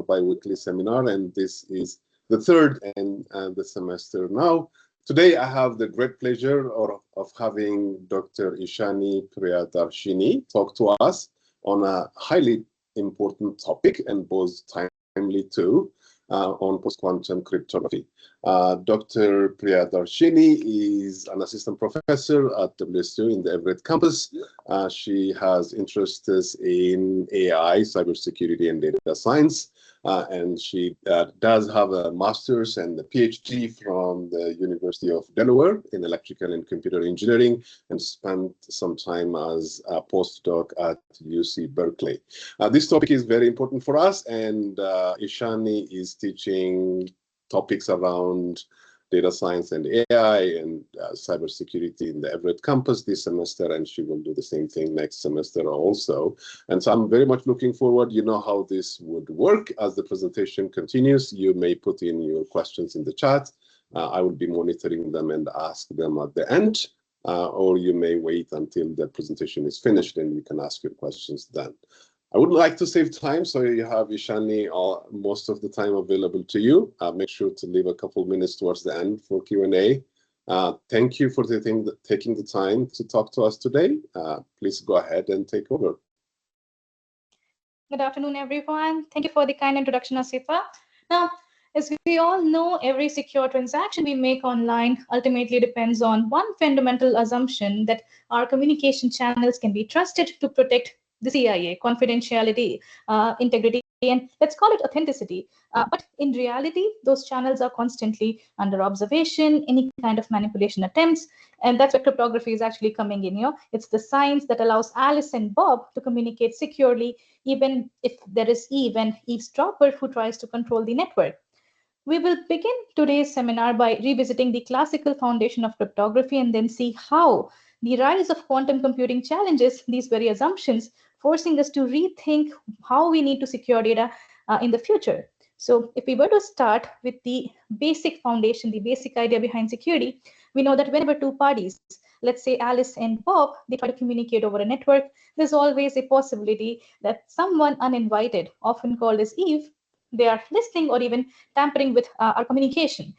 bi-weekly seminar, and this is the third in the semester now. Today, I have the great pleasure of having Dr. Ishani Priyadarshini talk to us on a highly important topic and both timely too, on post-quantum cryptography. Dr. Priyadarshini is an assistant professor at WSU in the Everett campus. She has interests in AI, cybersecurity, and data science. And she does have a master's and a PhD from the University of Delaware in electrical and computer engineering, and spent some time as a postdoc at UC Berkeley. This topic is very important for us, and Ishani is teaching topics around data science and AI and cybersecurity in the Everett campus this semester, and she will do the same thing next semester also. And so I'm very much looking forward. You know how this would work. As the presentation continues, you may put in your questions in the chat. I will be monitoring them and ask them at the end, or you may wait until the presentation is finished and you can ask your questions then. I would like to save time, so you have Ishani most of the time available to you. Make sure to leave a couple minutes towards the end for Q&A. Thank you for taking the time to talk to us today. Please go ahead and take over. Good afternoon, everyone. Thank you for the kind introduction, Asifa. Now, as we all know, every secure transaction we make online ultimately depends on one fundamental assumption that our communication channels can be trusted to protect the CIA, confidentiality, integrity, and let's call it authenticity. But in reality, those channels are constantly under observation, any kind of manipulation attempts, and that's where cryptography is actually coming in. It's the science that allows Alice and Bob to communicate securely, even if there is Eve, an eavesdropper who tries to control the network. We will begin today's seminar by revisiting the classical foundation of cryptography and then see how the rise of quantum computing challenges these very assumptions, forcing us to rethink how we need to secure data in the future. So if we were to start with the basic foundation, the basic idea behind security, we know that whenever two parties, let's say Alice and Bob, they try to communicate over a network, there's always a possibility that someone uninvited, often called as Eve, they are listening or even tampering with our communication.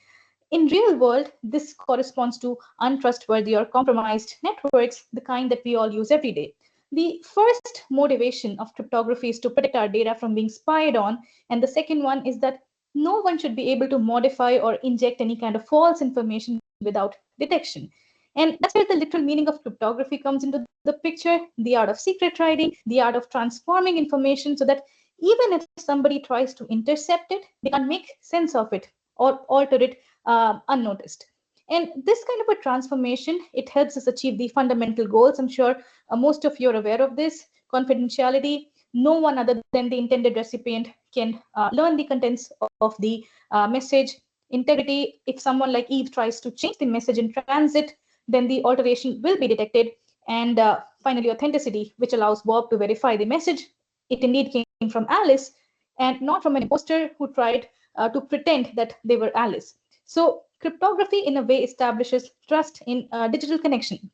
In real world, this corresponds to untrustworthy or compromised networks, the kind that we all use every day. The first motivation of cryptography is to protect our data from being spied on, and the second one is that no one should be able to modify or inject any kind of false information without detection. And that's where the literal meaning of cryptography comes into the picture, the art of secret writing, the art of transforming information so that even if somebody tries to intercept it, they can't make sense of it or alter it unnoticed. And this kind of a transformation, it helps us achieve the fundamental goals. I'm sure most of you are aware of this. Confidentiality, no one other than the intended recipient can learn the contents of the message. Integrity, if someone like Eve tries to change the message in transit, then the alteration will be detected. And finally, authenticity, which allows Bob to verify the message. It indeed came from Alice and not from an imposter who tried to pretend that they were Alice. So cryptography, in a way, establishes trust in digital connection.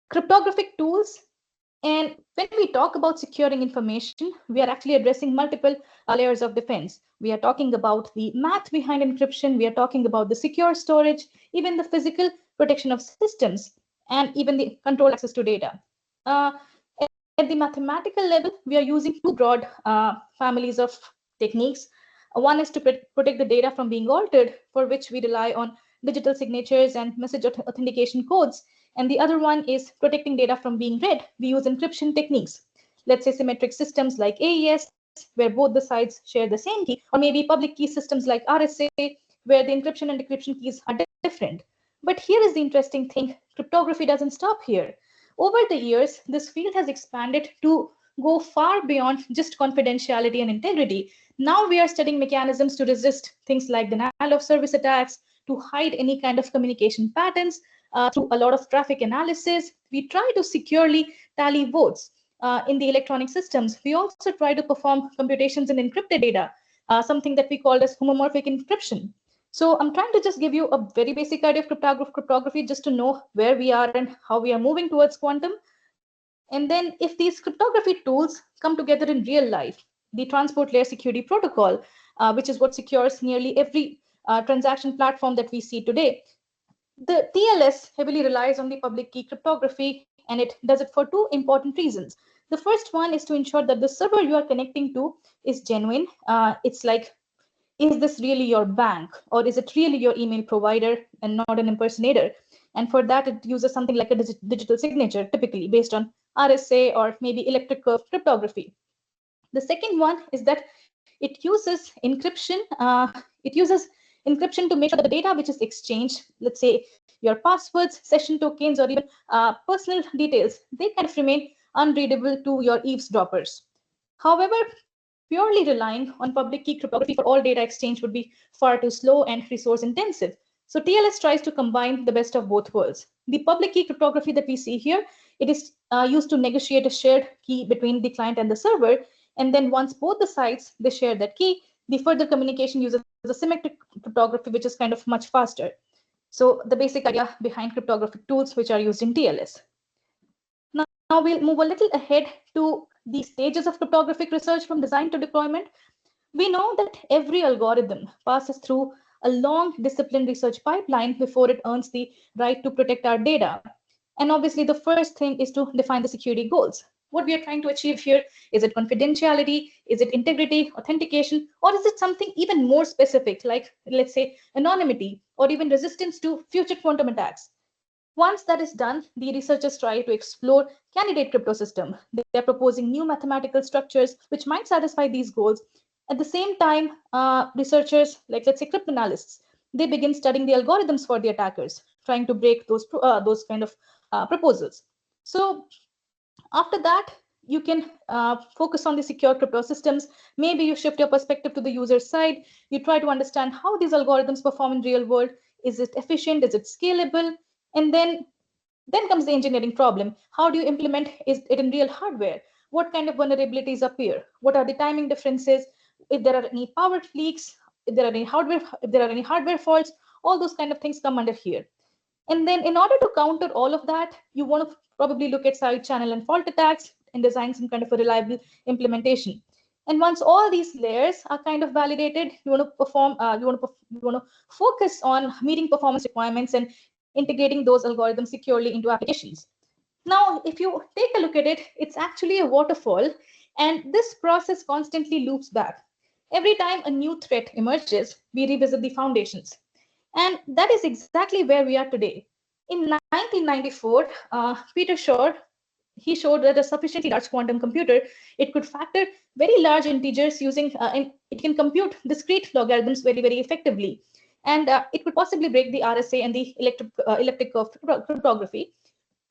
Cryptographic tools, and when we talk about securing information, we are actually addressing multiple layers of defense. We are talking about the math behind encryption, we are talking about the secure storage, even the physical protection of systems, and even the control access to data. At the mathematical level, we are using two broad families of techniques. One is to protect the data from being altered, for which we rely on digital signatures and message authentication codes. And the other one is protecting data from being read. We use encryption techniques. Let's say symmetric systems like AES, where both the sides share the same key, or maybe public key systems like RSA, where the encryption and decryption keys are different. But here is the interesting thing, cryptography doesn't stop here. Over the years, this field has expanded to go far beyond just confidentiality and integrity. Now we are studying mechanisms to resist things like denial of service attacks, to hide any kind of communication patterns through a lot of traffic analysis. We try to securely tally votes in the electronic systems. We also try to perform computations in encrypted data, something that we call as homomorphic encryption. So I'm trying to just give you a very basic idea of cryptography just to know where we are and how we are moving towards quantum. And then if these cryptography tools come together in real life, the transport layer security protocol, which is what secures nearly every transaction platform that we see today. The TLS heavily relies on the public key cryptography, and it does it for two important reasons. The first one is to ensure that the server you are connecting to is genuine. It's like, is this really your bank, or is it really your email provider and not an impersonator? And for that, it uses something like a digital signature, typically based on RSA or maybe electric curve cryptography. The second one is that it uses encryption. It uses encryption to make sure that the data which is exchanged, let's say your passwords, session tokens, or even personal details, they kind of remain unreadable to your eavesdroppers. However, purely relying on public key cryptography for all data exchange would be far too slow and resource intensive. So TLS tries to combine the best of both worlds. The public key cryptography that we see here, it is used to negotiate a shared key between the client and the server. And then once both the sides, they share that key, the further communication uses a symmetric cryptography, which is kind of much faster. So the basic idea behind cryptographic tools which are used in TLS. Now we'll move a little ahead to the stages of cryptographic research from design to deployment. We know that every algorithm passes through a long disciplined research pipeline before it earns the right to protect our data. And obviously, the first thing is to define the security goals. What we are trying to achieve here, is it confidentiality, is it integrity, authentication, or is it something even more specific, like, let's say, anonymity, or even resistance to future quantum attacks? Once that is done, the researchers try to explore candidate crypto system. They are proposing new mathematical structures which might satisfy these goals. At the same time, researchers, like let's say cryptanalysts, they begin studying the algorithms for the attackers, trying to break those kind of proposals. So after that, you can focus on the secure crypto systems. Maybe you shift your perspective to the user side. You try to understand how these algorithms perform in real world. Is it efficient? Is it scalable? And then comes the engineering problem. How do you implement it in real hardware? What kind of vulnerabilities appear? What are the timing differences? If there are any power leaks, if there are any hardware faults, all those kind of things come under here. And then in order to counter all of that, you want to probably look at side channel and fault attacks and design some kind of a reliable implementation. And once all these layers are kind of validated, you want to focus on meeting performance requirements and integrating those algorithms securely into applications. Now, if you take a look at it, it's actually a waterfall, and this process constantly loops back. Every time a new threat emerges, we revisit the foundations. And that is exactly where we are today. In 1994, Peter Shor, he showed that a sufficiently large quantum computer, it could factor very large integers using, and it can compute discrete logarithms very, very effectively. And it could possibly break the RSA and the electric curve cryptography,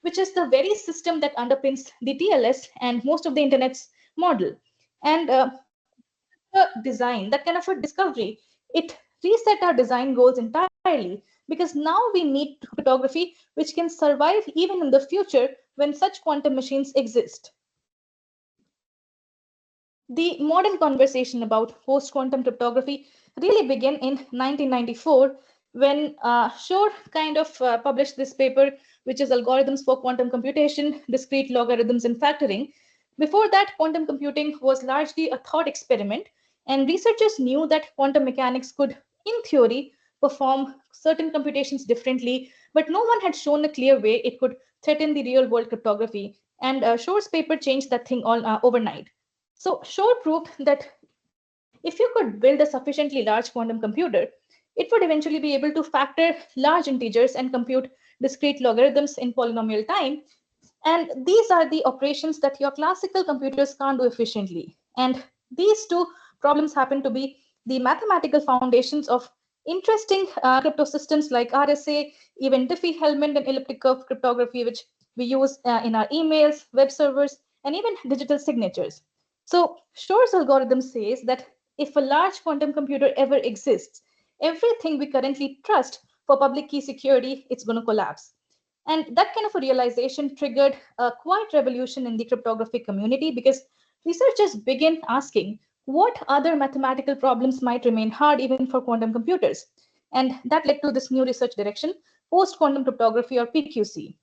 which is the very system that underpins the TLS and most of the internet's model. And the design, that kind of a discovery, it reset our design goals entirely, because now we need cryptography which can survive even in the future when such quantum machines exist. The modern conversation about post-quantum cryptography really began in 1994 when Shor kind of published this paper, which is Algorithms for Quantum Computation, Discrete Logarithms and Factoring. Before that, quantum computing was largely a thought experiment, and researchers knew that quantum mechanics could, in theory, perform certain computations differently, but no one had shown a clear way it could threaten the real-world cryptography. And Shor's paper changed that thing all overnight. So Shor proved that if you could build a sufficiently large quantum computer, it would eventually be able to factor large integers and compute discrete logarithms in polynomial time. And these are the operations that your classical computers can't do efficiently. And these two problems happen to be the mathematical foundations of interesting crypto systems like RSA, even Diffie-Hellman and elliptic curve cryptography, which we use in our emails, web servers, and even digital signatures. So Shor's algorithm says that if a large quantum computer ever exists, everything we currently trust for public key security, it's going to collapse. And that kind of a realization triggered a quiet revolution in the cryptographic community, because researchers began asking what other mathematical problems might remain hard even for quantum computers. And that led to this new research direction, post-quantum cryptography or PQC.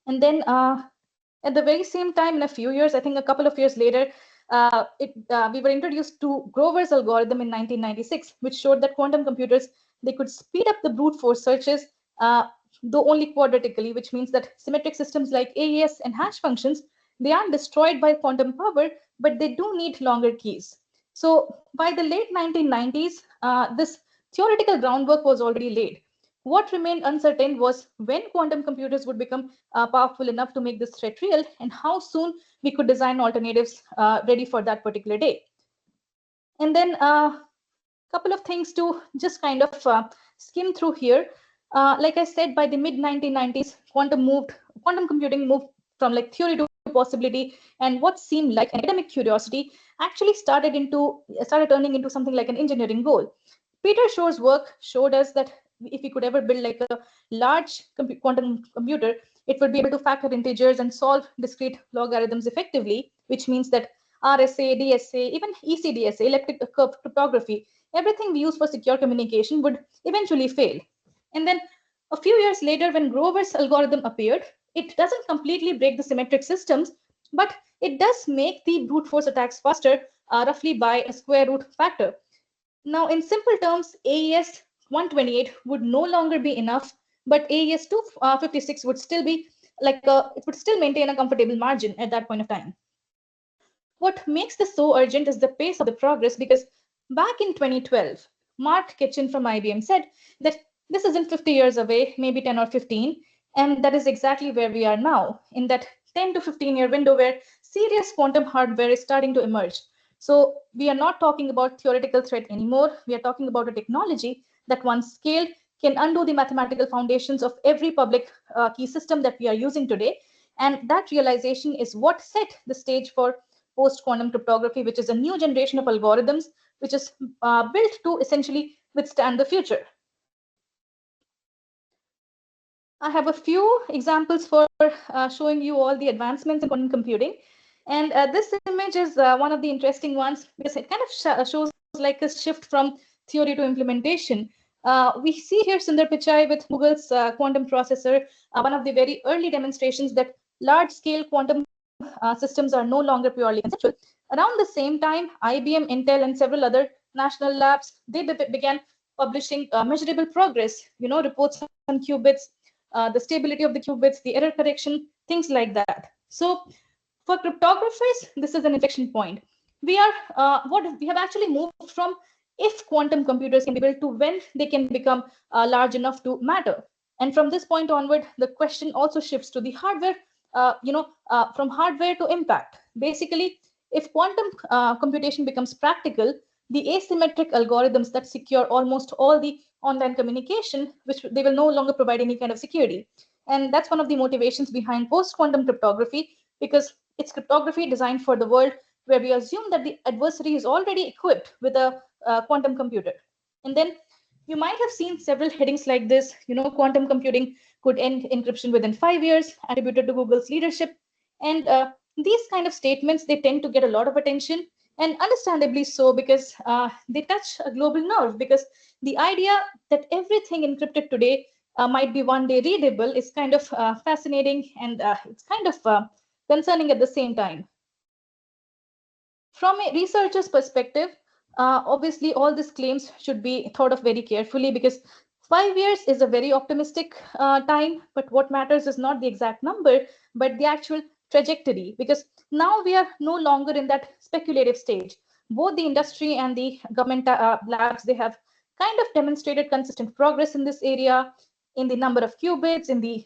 And then at the very same time, in a few years, I think a couple of years later, we were introduced to Grover's algorithm in 1996, which showed that quantum computers, they could speed up the brute force searches, though only quadratically, which means that symmetric systems like AES and hash functions, they aren't destroyed by quantum power, but they do need longer keys. So by the late 1990s, this theoretical groundwork was already laid. What remained uncertain was when quantum computers would become powerful enough to make this threat real, and how soon we could design alternatives ready for that particular day. And then a couple of things to just kind of skim through here. Like I said, by the mid 1990s, quantum computing moved from like theory to possibility, and what seemed like an academic curiosity actually started turning into something like an engineering goal. Peter Shor's work showed us that if we could ever build like a large quantum computer, it would be able to factor integers and solve discrete logarithms effectively, which means that RSA, DSA, even ECDSA, electric cryptography, everything we use for secure communication would eventually fail. And then a few years later, when Grover's algorithm appeared, it doesn't completely break the symmetric systems, but it does make the brute force attacks faster, roughly by a square root factor. Now, in simple terms, AES 128 would no longer be enough, but AES 256 would still be it would still maintain a comfortable margin at that point of time. What makes this so urgent is the pace of the progress, because back in 2012, Mark Kitchen from IBM said that this isn't 50 years away, maybe 10 or 15, and that is exactly where we are now, in that 10 to 15-year window where serious quantum hardware is starting to emerge. So we are not talking about theoretical threat anymore. We are talking about a technology that, once scaled, can undo the mathematical foundations of every public key system that we are using today. And that realization is what set the stage for post-quantum cryptography, which is a new generation of algorithms, which is built to essentially withstand the future. I have a few examples for showing you all the advancements in quantum computing. And this image is one of the interesting ones, because it kind of shows like a shift from theory to implementation. We see here Sundar Pichai with Google's quantum processor, one of the very early demonstrations that large-scale quantum systems are no longer purely conceptual. Around the same time, IBM, Intel, and several other national labs, they began publishing measurable progress, reports on qubits, the stability of the qubits, the error correction, things like that. So for cryptographers, this is an inflection point. We have actually moved from if quantum computers can be built to when they can become large enough to matter. And from this point onward, the question also shifts to the hardware, from hardware to impact. Basically, if quantum computation becomes practical, the asymmetric algorithms that secure almost all the online communication, which they will no longer provide any kind of security. And that's one of the motivations behind post-quantum cryptography, because it's cryptography designed for the world where we assume that the adversary is already equipped with a quantum computer. And then you might have seen several headings like this, quantum computing could end encryption within 5 years, attributed to Google's leadership. And these kind of statements, they tend to get a lot of attention, and understandably so, because they touch a global nerve, because the idea that everything encrypted today might be one day readable is kind of fascinating, and it's kind of concerning at the same time. From a researcher's perspective, obviously all these claims should be thought of very carefully, because 5 years is a very optimistic time, but what matters is not the exact number, but the actual trajectory, because now we are no longer in that speculative stage. Both the industry and the government labs, they have kind of demonstrated consistent progress in this area, in the number of qubits, in the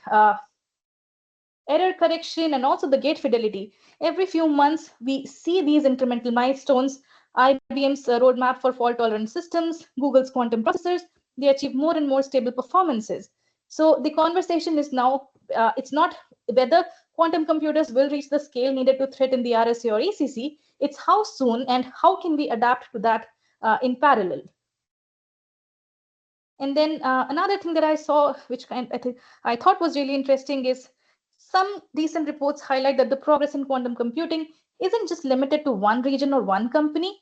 error correction, and also the gate fidelity. Every few months, we see these incremental milestones. IBM's roadmap for fault-tolerant systems, Google's quantum processors, they achieve more and more stable performances. So the conversation is now, it's not whether quantum computers will reach the scale needed to threaten the RSA or ECC, it's how soon and how can we adapt to that in parallel. And then another thing that I saw, which I thought was really interesting, is some recent reports highlight that the progress in quantum computing isn't just limited to one region or one company.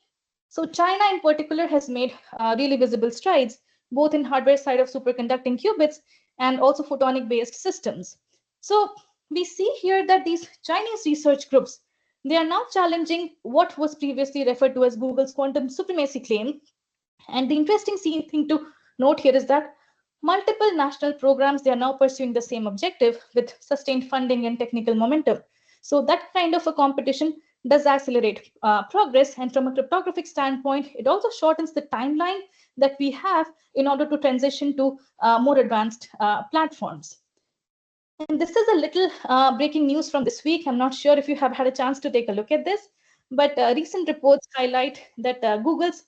So China in particular has made really visible strides, both in hardware side of superconducting qubits and also photonic based systems. So we see here that these Chinese research groups, They are now challenging what was previously referred to as Google's quantum supremacy claim. And the interesting thing to note here is that multiple national programs, they are now pursuing the same objective with sustained funding and technical momentum. So that kind of a competition does accelerate progress. And from a cryptographic standpoint, it also shortens the timeline that we have in order to transition to more advanced platforms. And this is a little breaking news from this week. I'm not sure if you have had a chance to take a look at this, but recent reports highlight that Google's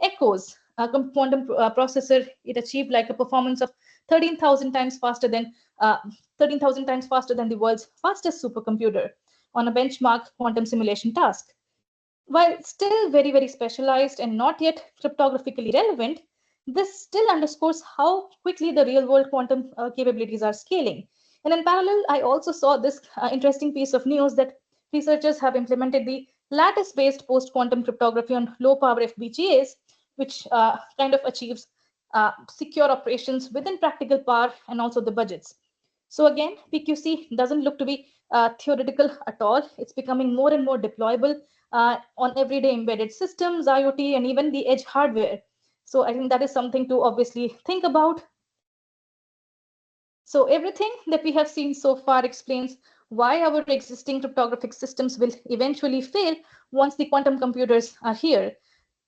Echoes quantum processor, it achieved like a performance of 13,000 times faster than 13,000 times faster than the world's fastest supercomputer on a benchmark quantum simulation task. While still very, very specialized and not yet cryptographically relevant, this still underscores how quickly the real world quantum capabilities are scaling. And in parallel, I also saw this interesting piece of news that researchers have implemented the lattice-based post-quantum cryptography on low-power FPGAs, which kind of achieves secure operations within practical power and also the budgets. So again, PQC doesn't look to be theoretical at all. It's becoming more and more deployable on everyday embedded systems, IoT, and even the edge hardware. So I think that is something to obviously think about. So everything that we have seen so far explains why our existing cryptographic systems will eventually fail once the quantum computers are here.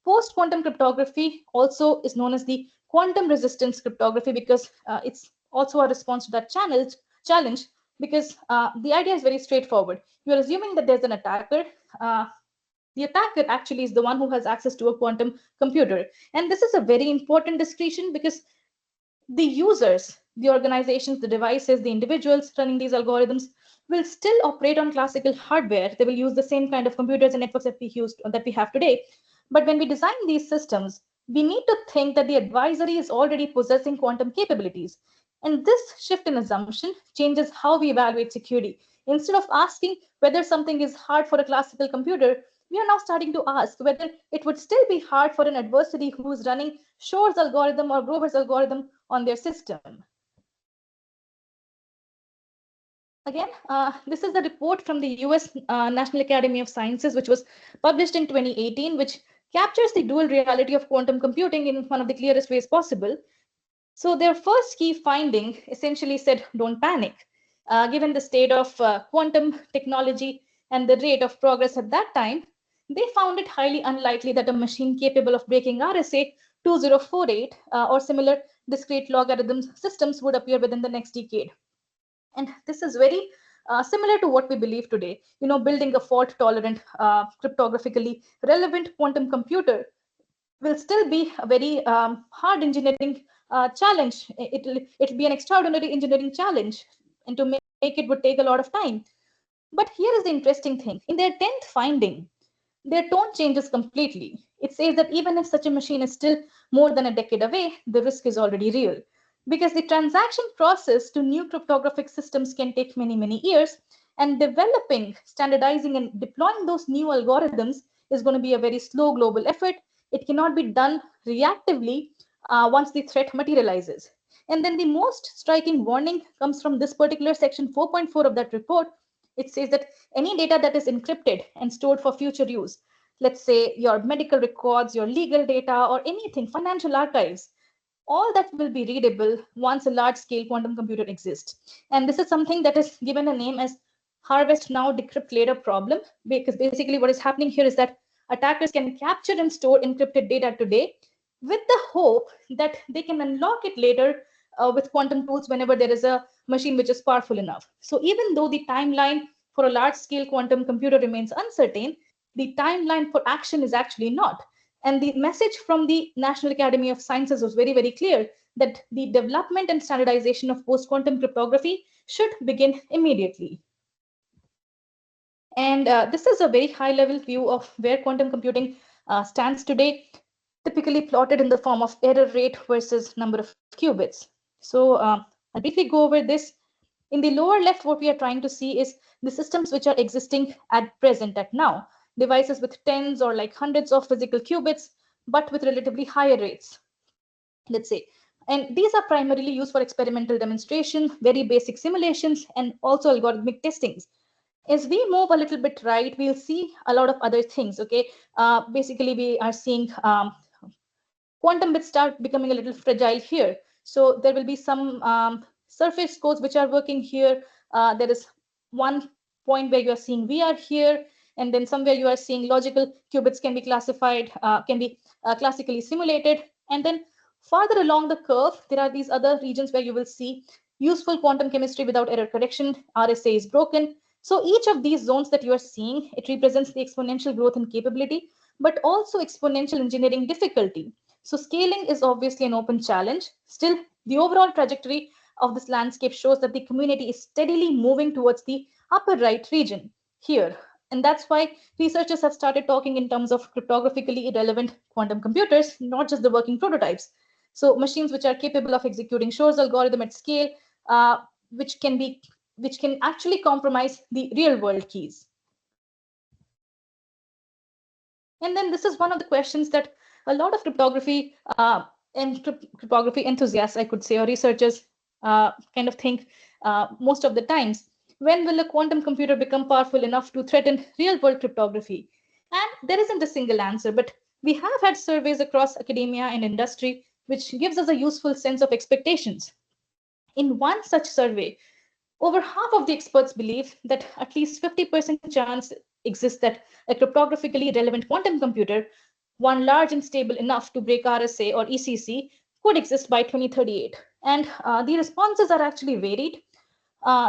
Post-quantum cryptography also is known as the quantum resistance cryptography because it's also a response to that challenge because the idea is very straightforward. You're assuming that there's an attacker. The attacker actually is the one who has access to a quantum computer. And this is a very important distinction because the users, the organizations, the devices, the individuals running these algorithms will still operate on classical hardware. They will use the same kind of computers and networks that we have today. But when we design these systems, we need to think that the advisory is already possessing quantum capabilities. And this shift in assumption changes how we evaluate security. Instead of asking whether something is hard for a classical computer, we are now starting to ask whether it would still be hard for an adversary who is running Shor's algorithm or Grover's algorithm on their system. Again, this is the report from the US National Academy of Sciences, which was published in 2018, which captures the dual reality of quantum computing in one of the clearest ways possible. So their first key finding essentially said, don't panic. Given the state of quantum technology and the rate of progress at that time, they found it highly unlikely that a machine capable of breaking RSA 2048 or similar discrete logarithm systems would appear within the next decade. And this is very similar to what we believe today. You know, building a fault-tolerant, cryptographically relevant quantum computer will still be a very hard engineering challenge. It'll be an extraordinary engineering challenge, and to make it would take a lot of time. But here is the interesting thing. In their 10th finding, their tone changes completely. It says that even if such a machine is still more than a decade away, the risk is already real. Because the transaction process to new cryptographic systems can take many, many years, and developing, standardizing, and deploying those new algorithms is going to be a very slow global effort. It cannot be done reactively once the threat materializes. And then the most striking warning comes from this particular section 4.4 of that report. It says that any data that is encrypted and stored for future use, let's say your medical records, your legal data, or anything, financial archives, all that will be readable once a large scale quantum computer exists. And this is something that is given a name as harvest now, decrypt later problem, because basically what is happening here is that attackers can capture and store encrypted data today with the hope that they can unlock it later with quantum tools whenever there is a machine which is powerful enough. So even though the timeline for a large scale quantum computer remains uncertain, the timeline for action is actually not. And the message from the National Academy of Sciences was very, very clear that the development and standardization of post-quantum cryptography should begin immediately. And this is a very high-level view of where quantum computing stands today, typically plotted in the form of error rate versus number of qubits. So I'll briefly go over this. In the lower left, what we are trying to see is the systems which are existing at present, at now. Devices with tens or like hundreds of physical qubits, but with relatively higher rates, let's say. And these are primarily used for experimental demonstration, very basic simulations, and also algorithmic testings. As we move a little bit right, we'll see a lot of other things. Okay, basically we are seeing quantum bits start becoming a little fragile here. So there will be some surface codes which are working here. There is one point where you are seeing VR here, and then somewhere you are seeing logical qubits can be classified, can be classically simulated. And then farther along the curve, there are these other regions where you will see useful quantum chemistry without error correction, RSA is broken. So each of these zones that you are seeing, it represents the exponential growth in capability, but also exponential engineering difficulty. So scaling is obviously an open challenge. Still, the overall trajectory of this landscape shows that the community is steadily moving towards the upper right region here. And that's why researchers have started talking in terms of cryptographically irrelevant quantum computers, not just the working prototypes. So machines which are capable of executing Shor's algorithm at scale, uh, which can actually compromise the real world keys. And then this is one of the questions that a lot of cryptography enthusiasts, I could say, or researchers kind of think most of the times. When will a quantum computer become powerful enough to threaten real-world cryptography? And there isn't a single answer, but we have had surveys across academia and industry, which gives us a useful sense of expectations. In one such survey, over half of the experts believe that at least 50% chance exists that a cryptographically relevant quantum computer, one large and stable enough to break RSA or ECC, could exist by 2038. And the responses are actually varied.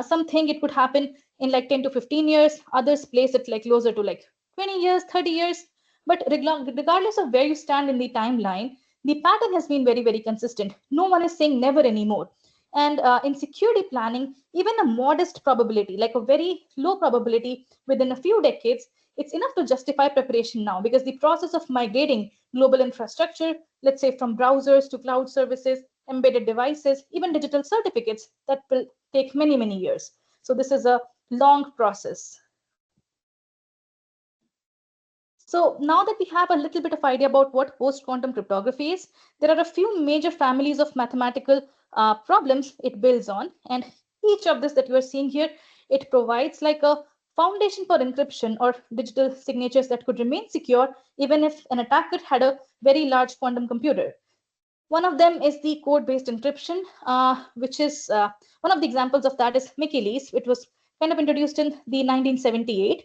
Some think it could happen in like 10 to 15 years. Others place it like closer to like 20 years, 30 years. But regardless of where you stand in the timeline, the pattern has been very, very consistent. No one is saying never anymore. And in security planning, even a modest probability, like a very low probability within a few decades, it's enough to justify preparation now because the process of migrating global infrastructure, let's say from browsers to cloud services, embedded devices, even digital certificates, that will take many, many years. So this is a long process. So now that we have a little bit of idea about what post-quantum cryptography is, there are a few major families of mathematical problems it builds on. And each of this that you are seeing here, it provides like a foundation for encryption or digital signatures that could remain secure even if an attacker had a very large quantum computer. One of them is the code-based encryption, which is one of the examples of that is Michaelis. It was kind of introduced in the 1978.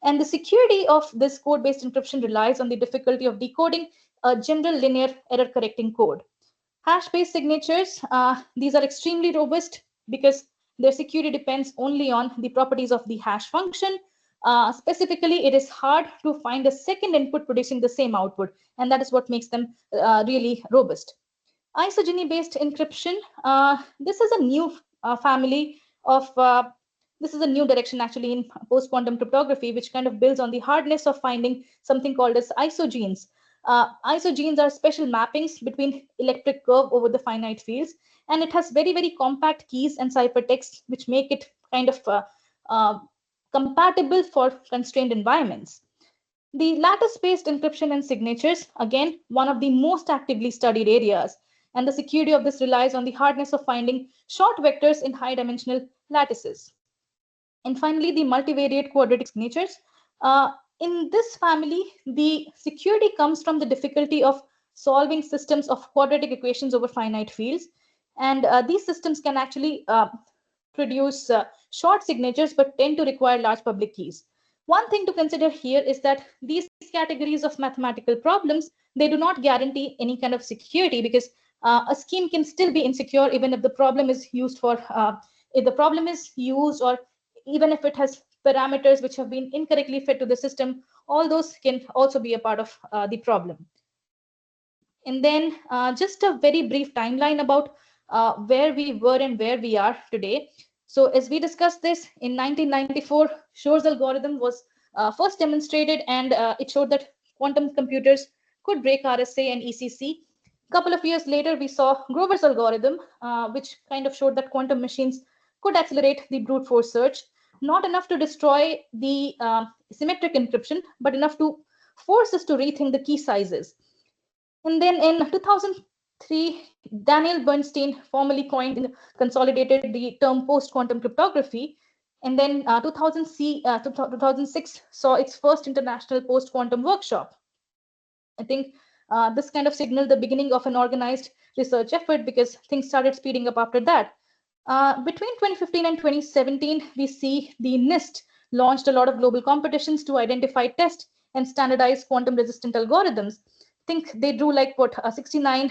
And the security of this code-based encryption relies on the difficulty of decoding a general linear error-correcting code. Hash-based signatures, these are extremely robust because their security depends only on the properties of the hash function. Specifically, it is hard to find a second input producing the same output, and that is what makes them really robust. Isogeny-based encryption, this is a new family of this is a new direction actually in post-quantum cryptography, which kind of builds on the hardness of finding something called as isogenes. Isogenes are special mappings between electric curve over the finite fields, and it has very, very compact keys and ciphertexts, which make it kind of uh, compatible for constrained environments. The lattice-based encryption and signatures, again, one of the most actively studied areas, and the security of this relies on the hardness of finding short vectors in high-dimensional lattices. And finally, the multivariate quadratic signatures. In this family, the security comes from the difficulty of solving systems of quadratic equations over finite fields. And these systems can actually produce short signatures, but tend to require large public keys. One thing to consider here is that these categories of mathematical problems, they do not guarantee any kind of security because a scheme can still be insecure even if the problem is used for, if the problem is used or even if it has parameters which have been incorrectly fed to the system, all those can also be a part of the problem. And then just a very brief timeline about where we were and where we are today. So as we discussed this in 1994, Shor's algorithm was first demonstrated, and it showed that quantum computers could break RSA and ECC. A couple of years later, we saw Grover's algorithm, which kind of showed that quantum machines could accelerate the brute force search, not enough to destroy the symmetric encryption, but enough to force us to rethink the key sizes. And then in 2003, Daniel Bernstein formally coined and consolidated the term post-quantum cryptography. And then 2006 saw its first international post-quantum workshop. I think this kind of signaled the beginning of an organized research effort because things started speeding up after that. Between 2015 and 2017, we see the NIST launched a lot of global competitions to identify, test, and standardize quantum-resistant algorithms. I think they drew like what 69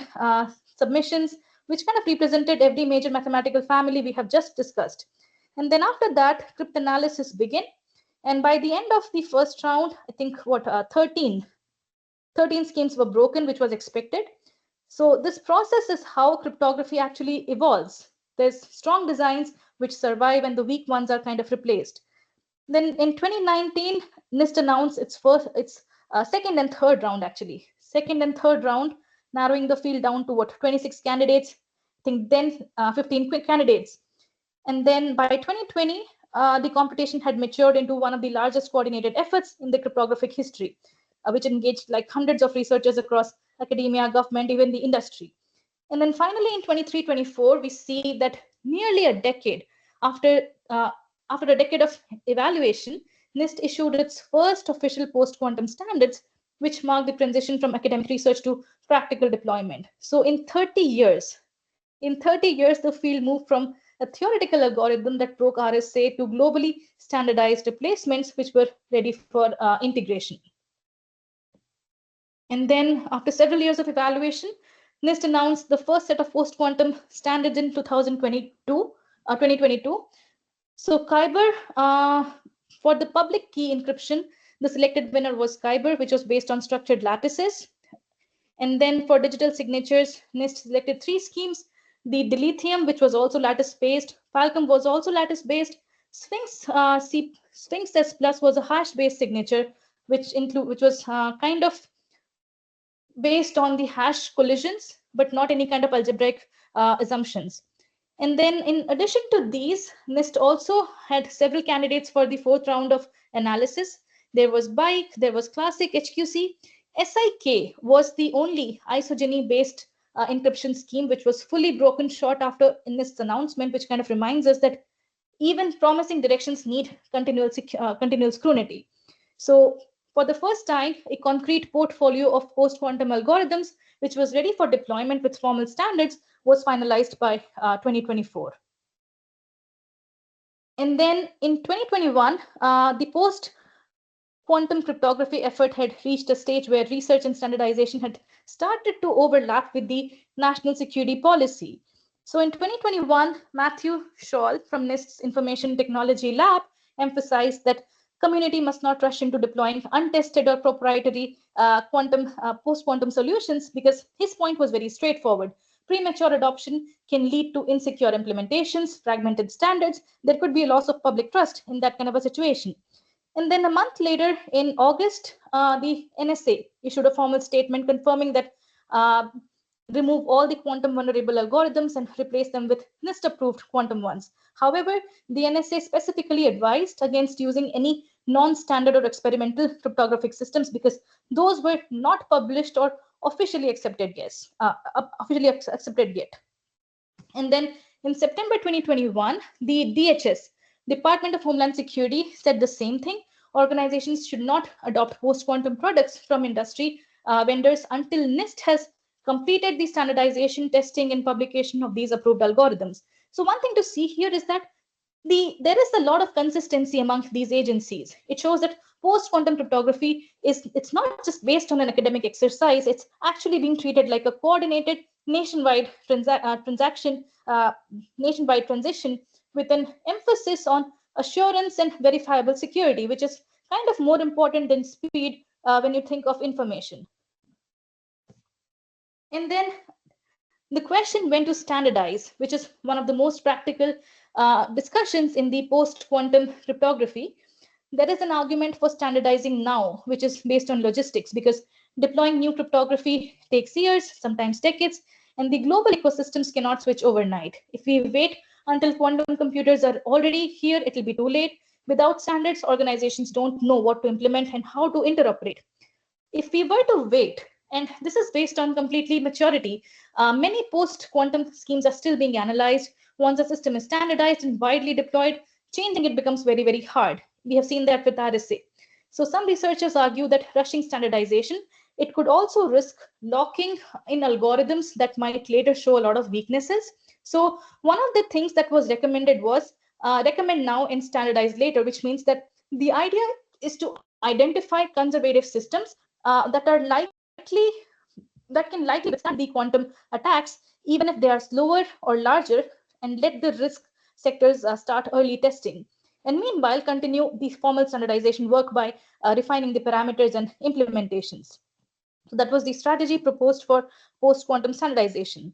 submissions, which kind of represented every major mathematical family we have just discussed. And then after that, cryptanalysis began. And by the end of the first round, I think what 13 schemes were broken, which was expected. So this process is how cryptography actually evolves. There's strong designs which survive and the weak ones are kind of replaced. Then in 2019, NIST announced its second and third round actually. Second and third round, narrowing the field down to what 26 candidates, I think then 15 quick candidates. And then by 2020, the competition had matured into one of the largest coordinated efforts in the cryptographic history, which engaged like hundreds of researchers across academia, government, even the industry. And then finally in 23-24, we see that nearly a decade after, after a decade of evaluation, NIST issued its first official post-quantum standards, which marked the transition from academic research to practical deployment. So in 30 years, the field moved from a theoretical algorithm that broke RSA to globally standardized replacements, which were ready for integration. And then after several years of evaluation, NIST announced the first set of post-quantum standards in 2022. So Kyber, for the public key encryption, the selected winner was Kyber, which was based on structured lattices. And then for digital signatures, NIST selected 3 schemes: the dilithium, which was also lattice-based; Falcon was also lattice-based; Sphinx Sphinx S Plus was a hash-based signature, which was kind of based on the hash collisions, but not any kind of algebraic assumptions. And then in addition to these, NIST also had several candidates for the 4th round of analysis. There was Bike, there was Classic HQC. SIK was the only isogeny-based encryption scheme, which was fully broken short after NIST's announcement, which kind of reminds us that even promising directions need continual scrutiny. So for the first time, a concrete portfolio of post-quantum algorithms, which was ready for deployment with formal standards, was finalized by 2024. And then in 2021, the post-quantum cryptography effort had reached a stage where research and standardization had started to overlap with the national security policy. So in 2021, Matthew Scholl from NIST's Information Technology Lab emphasized that community must not rush into deploying untested or proprietary post-quantum solutions, because his point was very straightforward. Premature adoption can lead to insecure implementations, fragmented standards. There could be a loss of public trust in that kind of a situation. And then a month later, in August, the NSA issued a formal statement confirming that remove all the quantum vulnerable algorithms and replace them with NIST-approved quantum ones. However, the NSA specifically advised against using any non-standard or experimental cryptographic systems because those were not published or officially accepted yet. And then in September 2021, the DHS, Department of Homeland Security, said the same thing. Organizations should not adopt post-quantum products from industry vendors until NIST has completed the standardization, testing, and publication of these approved algorithms. So one thing to see here is that there is a lot of consistency among these agencies. It shows that post-quantum cryptography it's not just based on an academic exercise, it's actually being treated like a coordinated nationwide nationwide transition with an emphasis on assurance and verifiable security, which is kind of more important than speed when you think of information. And then the question when to standardize, which is one of the most practical discussions in the post-quantum cryptography. There is an argument for standardizing now, which is based on logistics, because deploying new cryptography takes years, sometimes decades, and the global ecosystems cannot switch overnight. If we wait until quantum computers are already here, it will be too late. Without standards, organizations don't know what to implement and how to interoperate. If we were to wait, and this is based on completely maturity, many post-quantum schemes are still being analyzed. Once a system is standardized and widely deployed, changing it becomes very, very hard. We have seen that with RSA. So some researchers argue that rushing standardization, it could also risk locking in algorithms that might later show a lot of weaknesses. So one of the things that was recommended was recommend now and standardize later, which means that the idea is to identify conservative systems that can likely withstand the quantum attacks, even if they are slower or larger, and let the risk sectors start early testing. And meanwhile, continue the formal standardization work by refining the parameters and implementations. So that was the strategy proposed for post-quantum standardization.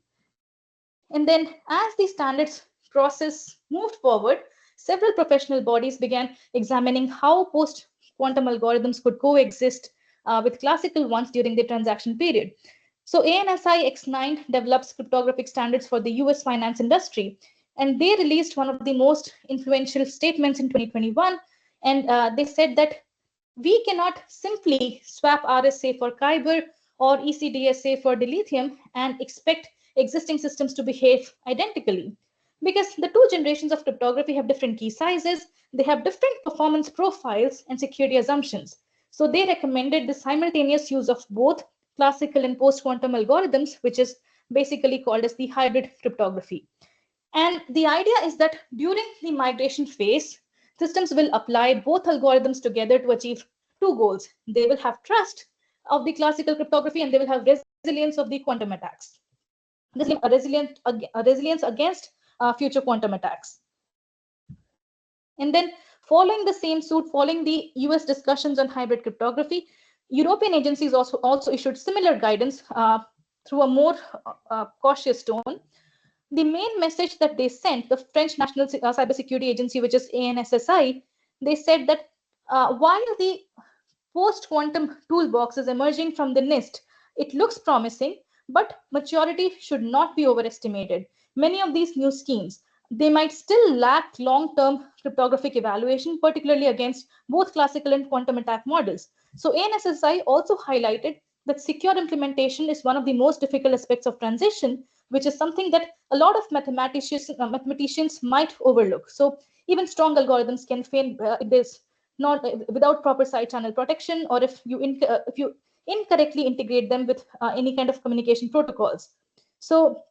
And then as the standards process moved forward, several professional bodies began examining how post-quantum algorithms could coexist with classical ones during the transaction period. So ANSI X9 develops cryptographic standards for the US finance industry, and they released one of the most influential statements in 2021, and they said that we cannot simply swap RSA for Kyber or ECDSA for dilithium and expect existing systems to behave identically. Because the two generations of cryptography have different key sizes, they have different performance profiles and security assumptions. So they recommended the simultaneous use of both classical and post-quantum algorithms, which is basically called as the hybrid cryptography. And the idea is that during the migration phase, systems will apply both algorithms together to achieve two goals. They will have trust of the classical cryptography and they will have resilience of the quantum attacks. A resilience against future quantum attacks. And then following the same suit, following the US discussions on hybrid cryptography, European agencies also issued similar guidance through a more cautious tone. The main message that they sent, the French National Cybersecurity Agency, which is ANSSI, they said that while the post-quantum toolbox is emerging from the NIST, it looks promising, but maturity should not be overestimated. Many of these new schemes, they might still lack long-term cryptographic evaluation, particularly against both classical and quantum attack models. So ANSSI also highlighted that secure implementation is one of the most difficult aspects of transition, which is something that a lot of mathematicians might overlook. So even strong algorithms can fail if there's not without proper side channel protection, or if you incorrectly integrate them with any kind of communication protocols. So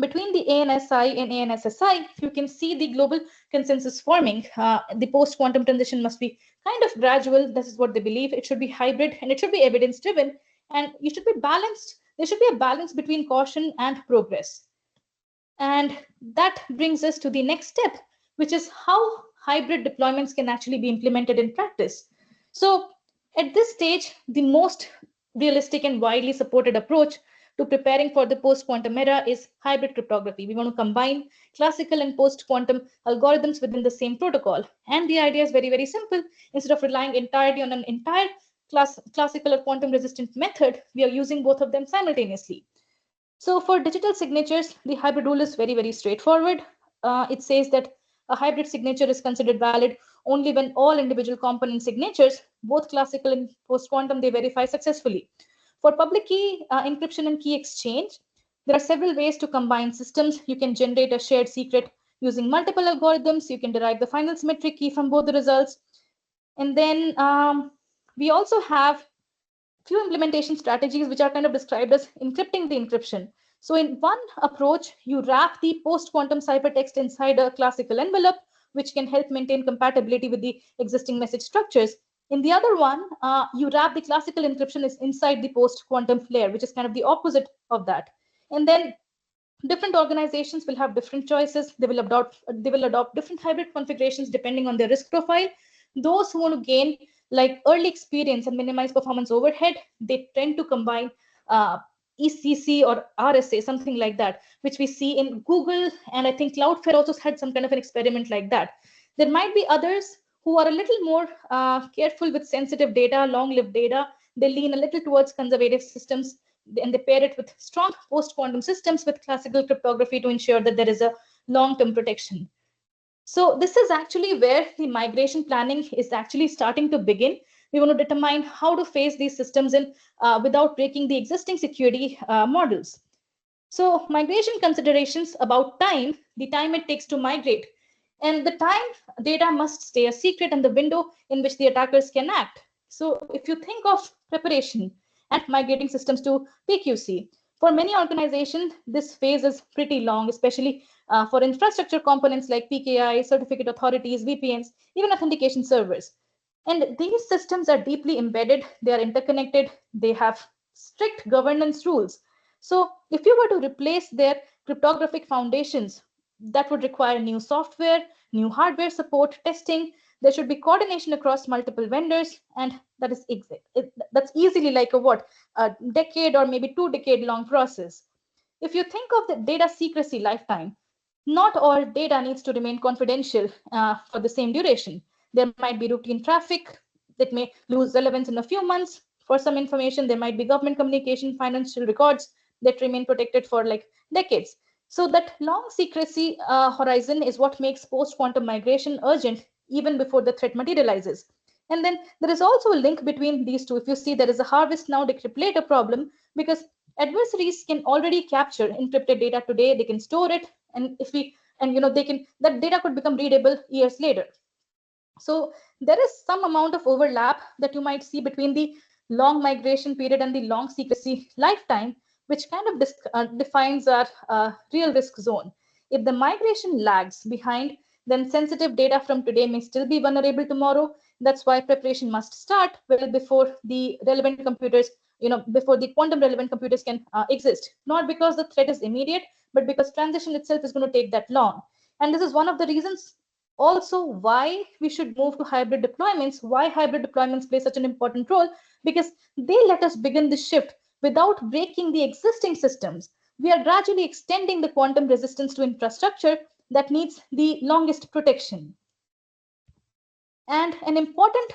between the ANSI and ANSSI, you can see the global consensus forming. The post-quantum transition must be kind of gradual. This is what they believe. It should be hybrid and it should be evidence-driven, and you should be balanced. There should be a balance between caution and progress. And that brings us to the next step, which is how hybrid deployments can actually be implemented in practice. So at this stage, the most realistic and widely supported approach to preparing for the post-quantum era is hybrid cryptography. We want to combine classical and post-quantum algorithms within the same protocol. And the idea is very, very simple. Instead of relying entirely on an entire classical or quantum resistant method, we are using both of them simultaneously. So for digital signatures, the hybrid rule is very, very straightforward. It says that a hybrid signature is considered valid only when all individual component signatures, both classical and post-quantum, they verify successfully. For public key encryption and key exchange, there are several ways to combine systems. You can generate a shared secret using multiple algorithms. You can derive the final symmetric key from both the results. And then we also have few implementation strategies which are kind of described as encrypting the encryption. So in one approach, you wrap the post-quantum ciphertext inside a classical envelope, which can help maintain compatibility with the existing message structures. In the other one, you wrap the classical encryption is inside the post-quantum layer, which is kind of the opposite of that. And then different organizations will have different choices. They will adopt different hybrid configurations depending on their risk profile. Those who want to gain like early experience and minimize performance overhead, they tend to combine ECC or RSA, something like that, which we see in Google, and I think Cloudflare also had some kind of an experiment like that. There might be others who are a little more careful with sensitive data, long-lived data. They lean a little towards conservative systems, and they pair it with strong post-quantum systems with classical cryptography to ensure that there is a long-term protection. So this is actually where the migration planning is actually starting to begin. We want to determine how to phase these systems in without breaking the existing security models. So migration considerations about time, the time it takes to migrate. And the time data must stay a secret and the window in which the attackers can act. So if you think of preparation and migrating systems to PQC, for many organizations, this phase is pretty long, especially for infrastructure components like PKI, certificate authorities, VPNs, even authentication servers. And these systems are deeply embedded, they are interconnected, they have strict governance rules. So if you were to replace their cryptographic foundations, that would require new software, new hardware support, testing. There should be coordination across multiple vendors, and that's easily like a decade or maybe 2 decade long process. If you think of the data secrecy lifetime, not all data needs to remain confidential for the same duration. There might be routine traffic that may lose relevance in a few months. For some information, there might be government communication, financial records that remain protected for like decades. So that long secrecy horizon is what makes post-quantum migration urgent even before the threat materializes. And then there is also a link between these two. If you see there is a harvest now, decrypt later problem, because adversaries can already capture encrypted data today, they can store it, and if we and they can, that data could become readable years later. So there is some amount of overlap that you might see between the long migration period and the long secrecy lifetime, which kind of defines our real risk zone. If the migration lags behind, then sensitive data from today may still be vulnerable tomorrow. That's why preparation must start well before the relevant computers, before the quantum relevant computers can exist. Not because the threat is immediate, but because transition itself is going to take that long. And this is one of the reasons also why we should move to hybrid deployments, why hybrid deployments play such an important role, because they let us begin the shift without breaking the existing systems. We are gradually extending the quantum resistance to infrastructure that needs the longest protection. And an important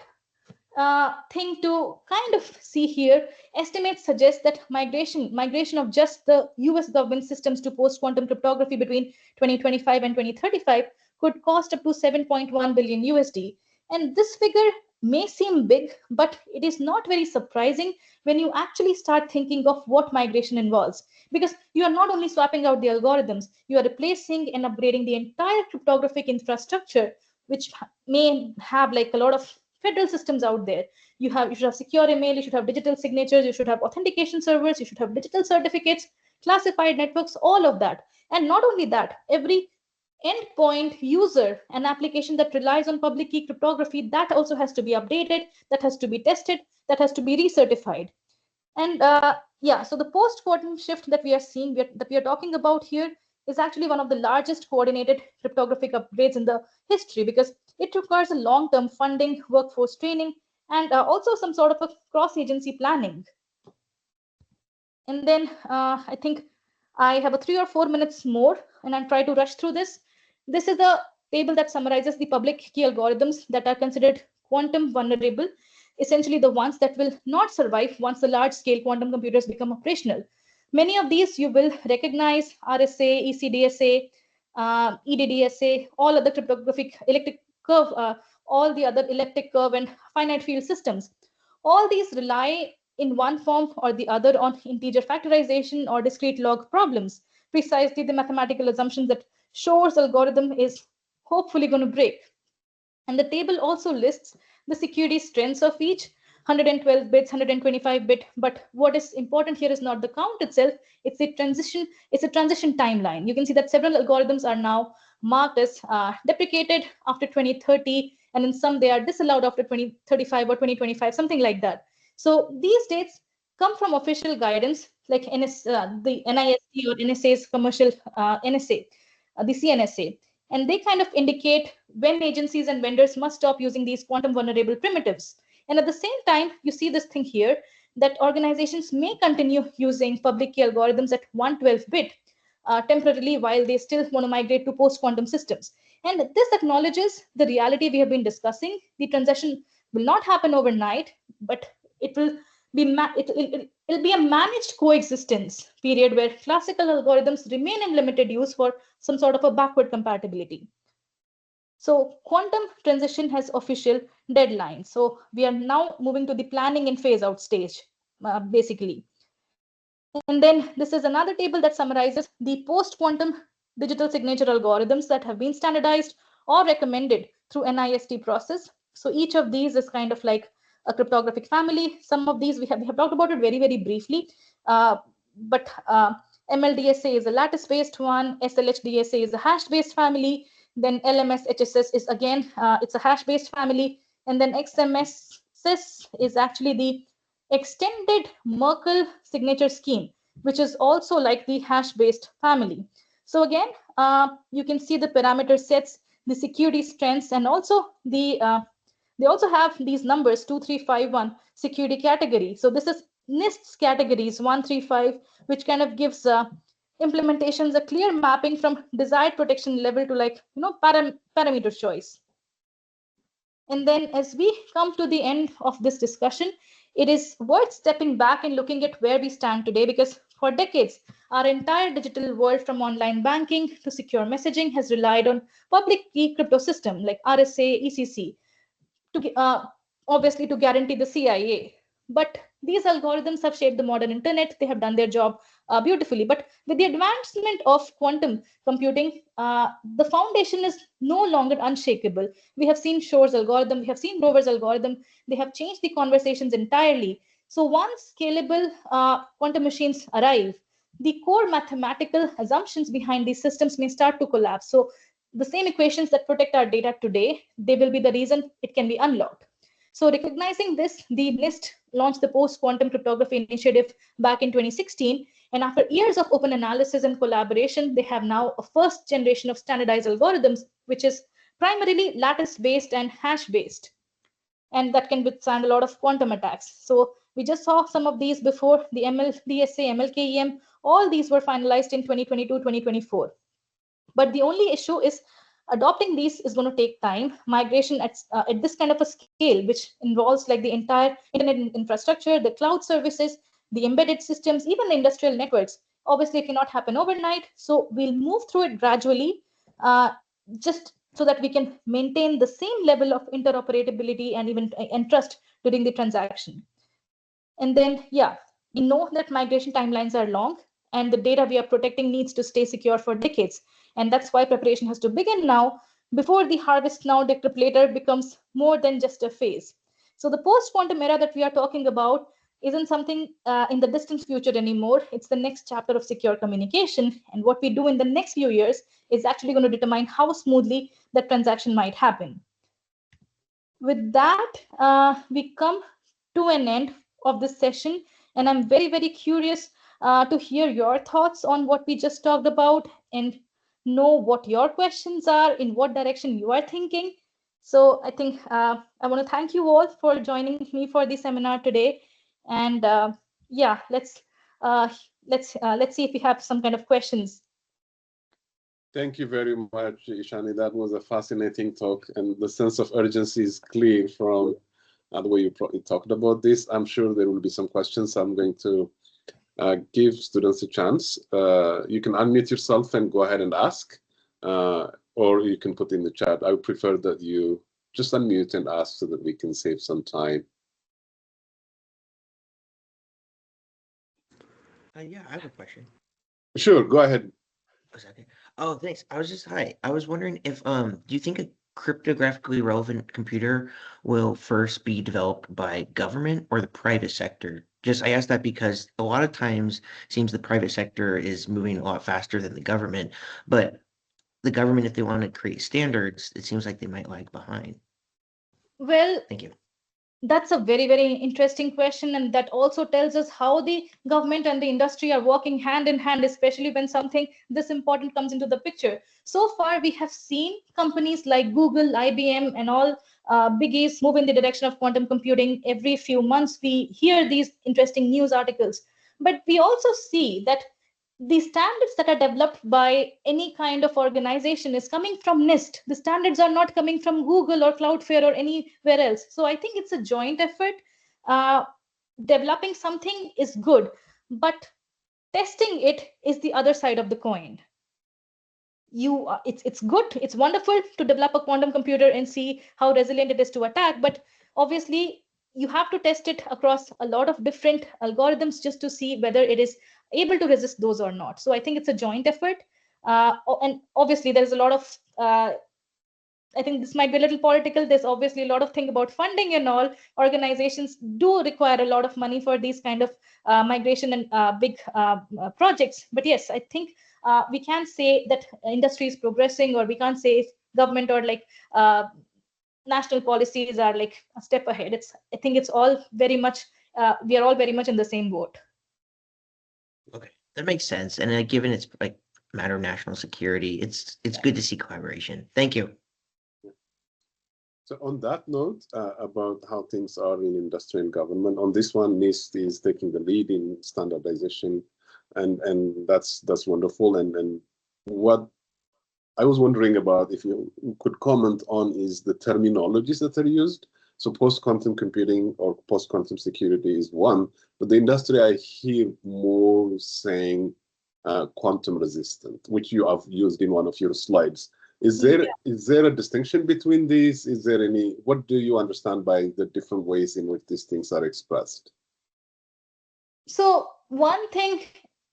thing to kind of see here, estimates suggest that migration of just the US government systems to post-quantum cryptography between 2025 and 2035 could cost up to 7.1 billion USD. And this figure may seem big, but it is not very surprising when you actually start thinking of what migration involves. Because you are not only swapping out the algorithms, you are replacing and upgrading the entire cryptographic infrastructure, which may have like a lot of federal systems out there. You should have secure email, you should have digital signatures, you should have authentication servers, you should have digital certificates, classified networks, all of that. And not only that, every endpoint user, an application that relies on public key cryptography, that also has to be updated, that has to be tested, that has to be recertified. And yeah, so the post-quantum shift that we are seeing, that we are talking about here, is actually one of the largest coordinated cryptographic upgrades in the history, because it requires a long-term funding, workforce training, and also some sort of a cross-agency planning. And then I think I have a 3 or 4 minutes more, and I'll try to rush through this. This is the table that summarizes the public key algorithms that are considered quantum vulnerable, essentially the ones that will not survive once the large-scale quantum computers become operational. Many of these you will recognize: RSA, ECDSA, EDDSA, all other cryptographic elliptic curve, all the other elliptic curve and finite field systems. All these rely in one form or the other on integer factorization or discrete log problems, precisely the mathematical assumptions that Shor's algorithm is hopefully going to break. And the table also lists the security strengths of each: 112 bits, 125 bit. But what is important here is not the count itself, it's a transition timeline. You can see that several algorithms are now marked as deprecated after 2030, and in some they are disallowed after 2035 or 2025, something like that. So these dates come from official guidance like the NIST or NSA's commercial NSA, the CNSA, and they kind of indicate when agencies and vendors must stop using these quantum vulnerable primitives. And at the same time, you see this thing here that organizations may continue using public key algorithms at 112-bit temporarily while they still want to migrate to post-quantum systems. And this acknowledges the reality we have been discussing. The transition will not happen overnight, but it will it'll be a managed coexistence period where classical algorithms remain in limited use for some sort of a backward compatibility. So quantum transition has official deadlines. So we are now moving to the planning and phase out stage, basically. And then this is another table that summarizes the post-quantum digital signature algorithms that have been standardized or recommended through NIST process. So each of these is kind of like a cryptographic family. Some of these we have talked about it very briefly, but MLDSA is a lattice-based one, SLHDSA is a hash-based family, then LMS HSS is again, it's a hash-based family, and then XMSS is actually the extended Merkle signature scheme, which is also like the hash-based family. So again, you can see the parameter sets, the security strengths, and also the they also have these numbers 2351 security category. So this is NIST's categories 135, which kind of gives implementations a clear mapping from desired protection level to like parameter choice. And then as we come to the end of this discussion, it is worth stepping back and looking at where we stand today, because for decades, our entire digital world from online banking to secure messaging has relied on public key crypto system like RSA, ECC, to obviously to guarantee the CIA. But these algorithms have shaped the modern internet. They have done their job beautifully. But with the advancement of quantum computing, the foundation is no longer unshakable. We have seen Shor's algorithm, we have seen Rover's algorithm. They have changed the conversations entirely. So once scalable quantum machines arrive, the core mathematical assumptions behind these systems may start to collapse. So the same equations that protect our data today, they will be the reason it can be unlocked. So recognizing this, the NIST launched the Post-Quantum Cryptography Initiative back in 2016. And after years of open analysis and collaboration, they have now a first generation of standardized algorithms, which is primarily lattice-based and hash-based. And that can withstand a lot of quantum attacks. So we just saw some of these before, the MLDSA, MLKEM, all these were finalized in 2022, 2024. But the only issue is adopting these is going to take time. Migration at this kind of a scale, which involves like the entire internet infrastructure, the cloud services, the embedded systems, even the industrial networks, obviously it cannot happen overnight. So we'll move through it gradually, just so that we can maintain the same level of interoperability and even and trust during the transaction. And then, yeah, we know that migration timelines are long, and the data we are protecting needs to stay secure for decades. And that's why preparation has to begin now, before the harvest now, decrypt later becomes more than just a phase. So the post-quantum era that we are talking about isn't something in the distant future anymore. It's the next chapter of secure communication. And what we do in the next few years is actually going to determine how smoothly that transaction might happen. With that, we come to an end of this session, and I'm very curious to hear your thoughts on what we just talked about and know what your questions are, in what direction you are thinking. So I think I want to thank you all for joining me for the seminar today, and yeah, let's see if we have some kind of questions. Thank you very much, Ishani. That was a fascinating talk, and the sense of urgency is clear from the way you talked about this. I'm sure there will be some questions. I'm going to give students a chance. You can unmute yourself and go ahead and ask, or you can put in the chat. I would prefer that you just unmute and ask so that we can save some time. Yeah, I have a question. Sure, go ahead. Okay. Oh, thanks. I was wondering if do you think a cryptographically relevant computer will first be developed by government or the private sector? Just I ask that because a lot of times it seems the private sector is moving a lot faster than the government, but the government, if they want to create standards, it seems like they might lag behind. Well, thank you. That's a very interesting question, and that also tells us how the government and the industry are working hand in hand, especially when something this important comes into the picture. So far, we have seen companies like Google, IBM, and all biggies move in the direction of quantum computing. Every few months, we hear these interesting news articles. But we also see that the standards that are developed by any kind of organization is coming from NIST. The standards are not coming from Google or Cloudflare or anywhere else. So I think it's a joint effort. Developing something is good, but testing it is the other side of the coin. It's good, it's wonderful to develop a quantum computer and see how resilient it is to attack, but obviously you have to test it across a lot of different algorithms just to see whether it is able to resist those or not. So I think it's a joint effort, and obviously there's a lot of I think this might be a little political. There's obviously a lot of thing about funding and all. Organizations do require a lot of money for these kind of migration and big projects. But yes, I think we can say that industry is progressing, or we can't say if government or like national policies are like a step ahead. I think it's all very much, we are all very much in the same boat. Okay, that makes sense. And given it's like matter of national security, it's good to see collaboration. Thank you. So on that note, about how things are in industry and government, on this one, NIST is taking the lead in standardization, and that's wonderful. And what I was wondering about, if you could comment on, is the terminologies that are used. So post-quantum computing or post-quantum security is one, but the industry I hear more saying quantum resistant, which you have used in one of your slides. Is there a distinction between these? Is there any, what do you understand by the different ways in which these things are expressed? So one thing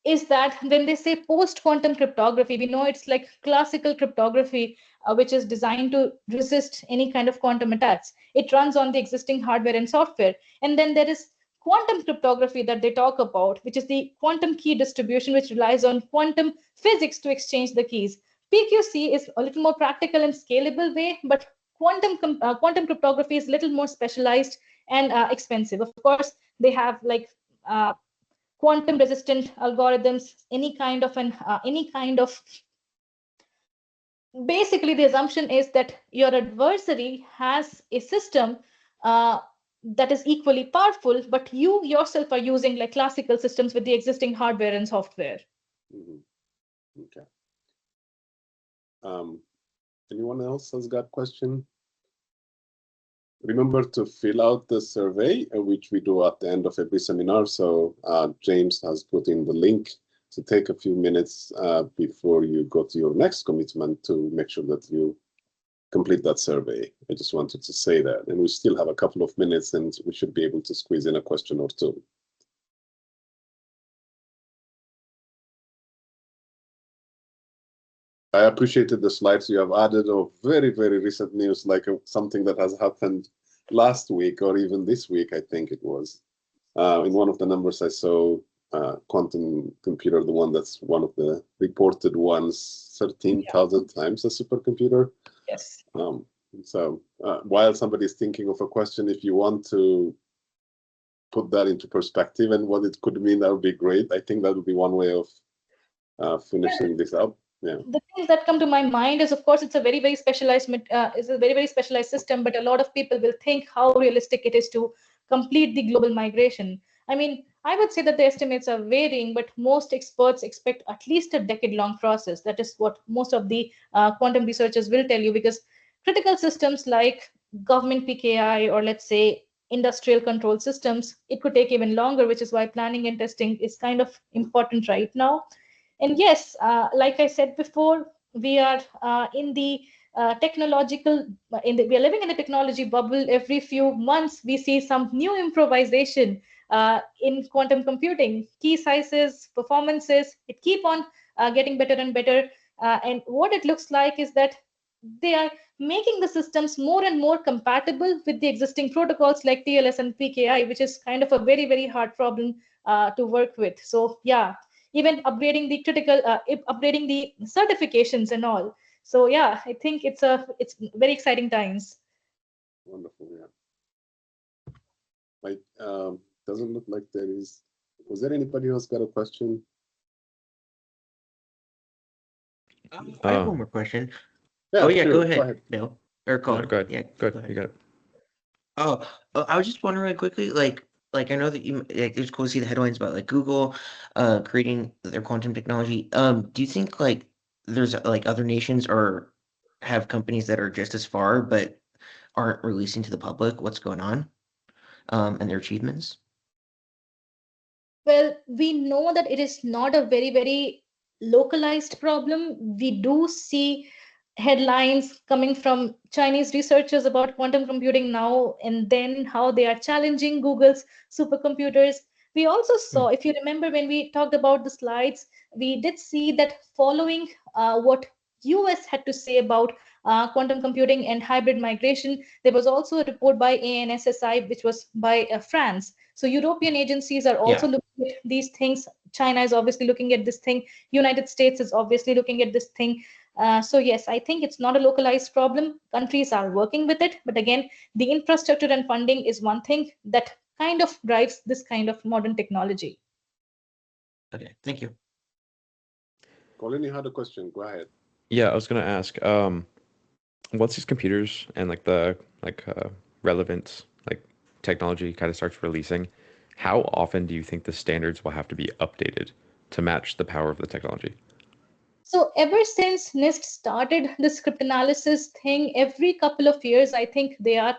is that when they say post-quantum cryptography, we know it's like classical cryptography, which is designed to resist any kind of quantum attacks. It runs on the existing hardware and software. And then there is quantum cryptography that they talk about, which is the quantum key distribution, which relies on quantum physics to exchange the keys. PQC is a little more practical and scalable way, but quantum cryptography is a little more specialized and expensive. Of course, they have like quantum resistant algorithms, any kind of, basically the assumption is that your adversary has a system that is equally powerful, but you yourself are using like classical systems with the existing hardware and software. Mm-hmm. Okay. Anyone else has got question? Remember to fill out the survey, which we do at the end of every seminar. So James has put in the link. So take a few minutes before you go to your next commitment to make sure that you complete that survey. I just wanted to say that. And we still have a couple of minutes, and we should be able to squeeze in a question or two. I appreciated the slides you have added of very, very recent news, like something that has happened last week or even this week, I think it was. In one of the numbers I saw, quantum computer, the one that's one of the reported ones, 13,000 times a supercomputer. Yes. So while somebody is thinking of a question, if you want to put that into perspective and what it could mean, that would be great. I think that would be one way of finishing this up. Yeah. The things that come to my mind is, of course, it's a very, very specialized, it's a very, very specialized system, but a lot of people will think how realistic it is to complete the global migration. I mean, I would say that the estimates are varying, but most experts expect at least a decade-long process. That is what most of the quantum researchers will tell you, because critical systems like government PKI, or let's say industrial control systems, it could take even longer, which is why planning and testing is kind of important right now. And yes, like I said before, we are in the technological, we are living in the technology bubble. Every few months, we see some new improvisation in quantum computing. Key sizes, performances, it keep on getting better and better. And what it looks like is that they are making the systems more and more compatible with the existing protocols like TLS and PKI, which is kind of a very, very hard problem to work with. So yeah, even upgrading the critical, upgrading the certifications and all. So yeah, I think it's very exciting times. Wonderful, yeah. Like, doesn't look like there is. Was there anybody else got a question? I have one more question. Yeah, oh yeah, sure. go ahead, Bill. Or call. No, go ahead. Yeah, go ahead. You got it. Oh, I was just wondering really quickly, like I know that you like it's cool to see the headlines about like Google creating their quantum technology. Do you think like there's like other nations or have companies that are just as far but aren't releasing to the public what's going on and their achievements? Well, we know that it is not a very, very localized problem. We do see headlines coming from Chinese researchers about quantum computing now and then, how they are challenging Google's supercomputers. We also saw, if you remember when we talked about the slides, we did see that following what US had to say about quantum computing and hybrid migration. There was also a report by ANSSI, which was by France. So European agencies are also looking at these things. China is obviously looking at this thing. United States is obviously looking at this thing. So yes, I think it's not a localized problem. Countries are working with it. But again, the infrastructure and funding is one thing that kind of drives this kind of modern technology. Okay, thank you. Colin, you had a question. Go ahead. Yeah, I was gonna ask, once these computers and like the relevant like technology kind of starts releasing, how often do you think the standards will have to be updated to match the power of the technology? So ever since NIST started this cryptanalysis thing, every couple of years, I think they are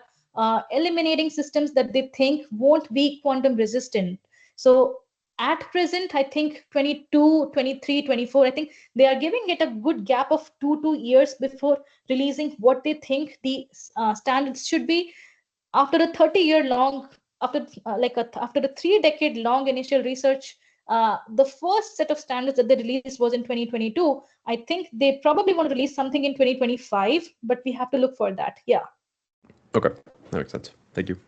eliminating systems that they think won't be quantum resistant. So at present, I think 22, 23, 24, I think they are giving it a good gap of 2 years before releasing what they think the standards should be. After a 30-year long, after a 3-decade long initial research, the first set of standards that they released was in 2022. I think they probably want to release something in 2025, but we have to look for that. Yeah. Okay, that makes sense. Thank you.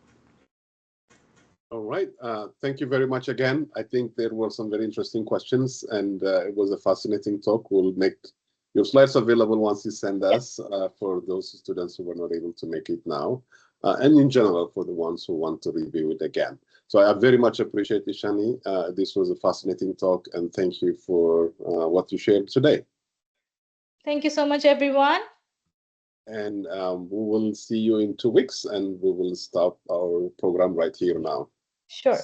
All right. Thank you very much again. I think there were some very interesting questions, and it was a fascinating talk. We'll make your slides available once you send us for those students who were not able to make it now, and in general for the ones who want to review it again. So I very much appreciate it, Shani. This was a fascinating talk, and thank you for what you shared today. Thank you so much, everyone. And we will see you in 2 weeks, and we will stop our program right here now. Sure.